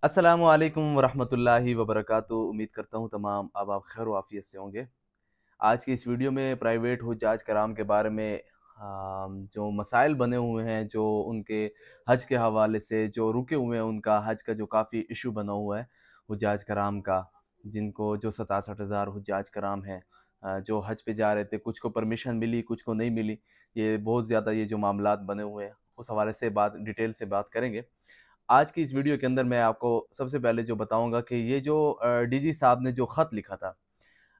अस्सलामुअलैकुम वरहमतुल्लाहि वबरकातुहू। उम्मीद करता हूँ तमाम आप खैर वाफियत से होंगे। आज की इस वीडियो में प्राइवेट हुज्जाज कराम के बारे में जो मसाइल बने हुए हैं, जो उनके हज के हवाले से जो रुके हुए हैं, उनका हज का जो काफ़ी इशू बना हुआ है हुज्जाज कराम का, जिनको जो 67,000 हुज्जाज कराम हैं जो हज पे जा रहे थे, कुछ को परमिशन मिली, कुछ को नहीं मिली। ये बहुत ज़्यादा ये जो मामलात बने हुए हैं, उस हवाले से डिटेल से बात करेंगे। आज की इस वीडियो के अंदर मैं आपको सबसे पहले जो बताऊंगा कि ये जो डीजी साहब ने जो ख़त लिखा था,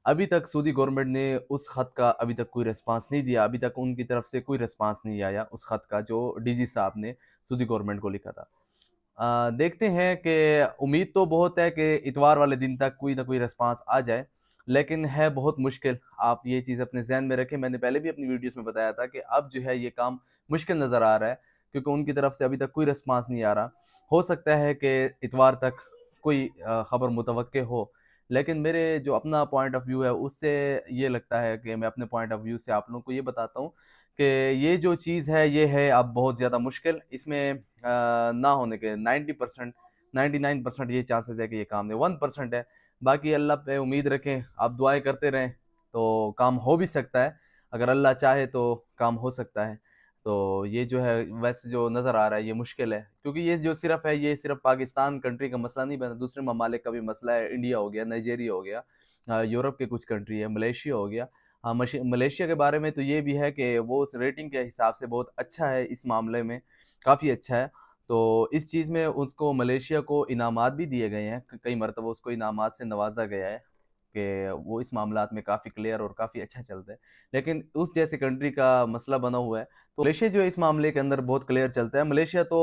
अभी तक सऊदी गवर्नमेंट ने उस ख़त का अभी तक कोई रिस्पांस नहीं दिया। अभी तक उनकी तरफ से कोई रिस्पांस नहीं आया उस ख़त का जो डीजी साहब ने सऊदी गवर्नमेंट को लिखा था। देखते हैं कि उम्मीद तो बहुत है कि इतवार वाले दिन तक कोई ना कोई रिस्पांस आ जाए, लेकिन है बहुत मुश्किल। आप ये चीज़ अपने जहन में रखें। मैंने पहले भी अपनी वीडियोस में बताया था कि अब जो है ये काम मुश्किल नज़र आ रहा है, क्योंकि उनकी तरफ से अभी तक कोई रिस्पांस नहीं आ रहा। हो सकता है कि इतवार तक कोई ख़बर मुतवक्के हो, लेकिन मेरे जो अपना पॉइंट ऑफ व्यू है उससे ये लगता है कि मैं अपने पॉइंट ऑफ व्यू से आप लोगों को ये बताता हूँ कि ये जो चीज़ है ये है अब बहुत ज़्यादा मुश्किल। इसमें ना होने के 90%, 99% ये चांसेस है कि ये काम नहीं, 1% है। बाकी अल्लाह पे उम्मीद रखें, आप दुआएं करते रहें तो काम हो भी सकता है। अगर अल्लाह चाहे तो काम हो सकता है। तो ये जो है वैसे जो नज़र आ रहा है ये मुश्किल है, क्योंकि ये जो सिर्फ है ये सिर्फ पाकिस्तान कंट्री का मसला नहीं बना, दूसरे ममालिक का भी मसला है। इंडिया हो गया, नाइजेरिया हो गया, यूरोप के कुछ कंट्री है, मलेशिया हो गया। हाँ, मलेशिया के बारे में तो ये भी है कि वो उस रेटिंग के हिसाब से बहुत अच्छा है, इस मामले में काफ़ी अच्छा है। तो इस चीज़ में उसको मलेशिया को इनामात भी दिए गए हैं, कई मरतबा उसको इनामात से नवाजा गया है कि वो इस मामलात में काफ़ी क्लियर और काफ़ी अच्छा चलता है। लेकिन उस जैसे कंट्री का मसला बना हुआ है, तो मलेशिया जो है इस मामले के अंदर बहुत क्लियर चलता है। मलेशिया तो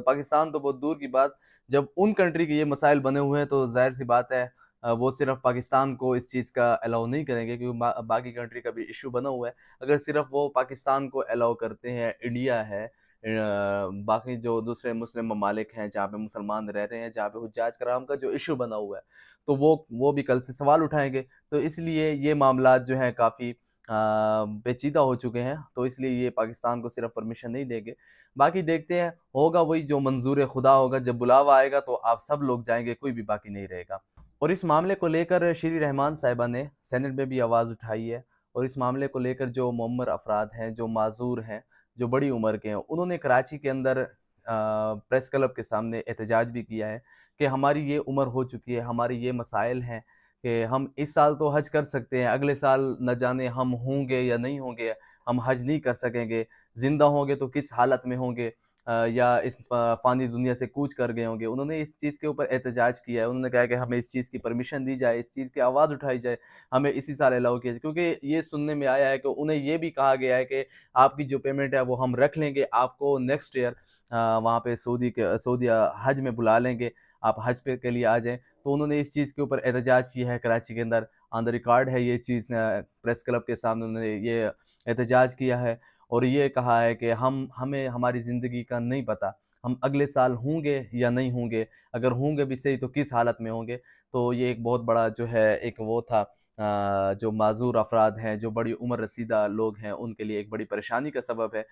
पाकिस्तान तो बहुत दूर की बात, जब उन कंट्री के ये मसाइल बने हुए हैं तो जाहिर सी बात है वो सिर्फ पाकिस्तान को इस चीज़ का अलाउ नहीं करेंगे, क्योंकि बाकी कंट्री का भी इशू बना हुआ है। अगर सिर्फ वो पाकिस्तान को अलाउ करते हैं, इंडिया है, बाकी जो दूसरे मुस्लिम ममालिक हैं जहाँ पे मुसलमान रह रहे हैं, जहाँ पे हुज्जाज कराम का जो इशू बना हुआ है, तो वो भी कल से सवाल उठाएंगे। तो इसलिए ये मामला जो है काफ़ी पेचीदा हो चुके हैं, तो इसलिए ये पाकिस्तान को सिर्फ परमिशन नहीं देंगे। बाकी देखते हैं, होगा वही जो मंजूर खुदा होगा। जब बुलावा आएगा तो आप सब लोग जाएंगे, कोई भी बाकी नहीं रहेगा। और इस मामले को लेकर श्री रहमान साहिबा ने सेनेट में भी आवाज़ उठाई है, और इस मामले को लेकर जो मुअम्मर अफराद हैं, जो माजूर हैं, जो बड़ी उम्र के हैं, उन्होंने कराची के अंदर प्रेस क्लब के सामने एहतजाज भी किया है कि हमारी ये उम्र हो चुकी है, हमारी ये मसाइल हैं कि हम इस साल तो हज कर सकते हैं, अगले साल न जाने हम होंगे या नहीं होंगे, हम हज नहीं कर सकेंगे। ज़िंदा होंगे तो किस हालत में होंगे, या इस फ़ानी दुनिया से कूच कर गए होंगे। उन्होंने इस चीज़ के ऊपर एहतजाज किया है। उन्होंने कहा कि हमें इस चीज़ की परमिशन दी जाए, इस चीज़ की आवाज़ उठाई जाए, हमें इसी साल अलाउ किया जाए। क्योंकि ये सुनने में आया है कि उन्हें ये भी कहा गया है कि आपकी जो पेमेंट है वो हम रख लेंगे, आपको नेक्स्ट ईयर वहाँ पे सऊदी हज में बुला लेंगे, आप हज पे के लिए आ जाएँ। तो उन्होंने इस चीज़ के ऊपर एहतजाज किया है कराची के अंदर। ऑन द रिकॉर्ड है ये चीज़, प्रेस क्लब के सामने उन्होंने ये एहतजाज किया है और ये कहा है कि हमें हमारी ज़िंदगी का नहीं पता, हम अगले साल होंगे या नहीं होंगे, अगर होंगे भी सही तो किस हालत में होंगे। तो ये एक बहुत बड़ा जो है एक वो था, जो माजूर अफराद हैं, जो बड़ी उम्र रसीदा लोग हैं, उनके लिए एक बड़ी परेशानी का सबब है।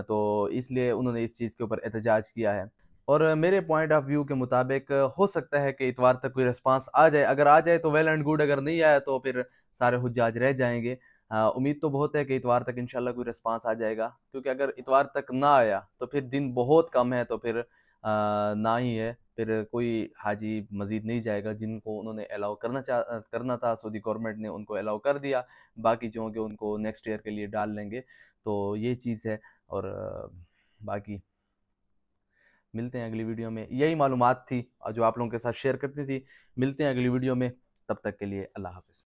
तो इसलिए उन्होंने इस चीज़ के ऊपर एहतजाज किया है। और मेरे पॉइंट ऑफ व्यू के मुताबिक हो सकता है कि इतवार तक कोई रिस्पांस आ जाए। अगर आ जाए तो वेल एंड गुड, अगर नहीं आया तो फिर सारे हुज्जाज रह जाएंगे। उम्मीद तो बहुत है कि इतवार तक इंशाल्लाह कोई रिस्पांस आ जाएगा, क्योंकि अगर इतवार तक ना आया तो फिर दिन बहुत कम है, तो फिर ना ही है, फिर कोई हाजी मजीद नहीं जाएगा। जिनको उन्होंने अलाउ करना था, सऊदी गवर्नमेंट ने उनको अलाउ कर दिया, बाकी जो होंगे उनको नेक्स्ट ईयर के लिए डाल लेंगे। तो ये चीज़ है। और बाकी मिलते हैं अगली वीडियो में। यही मालूमात थी जो आप लोगों के साथ शेयर करती थी। मिलते हैं अगली वीडियो में, तब तक के लिए अल्लाह हाफ़िज़।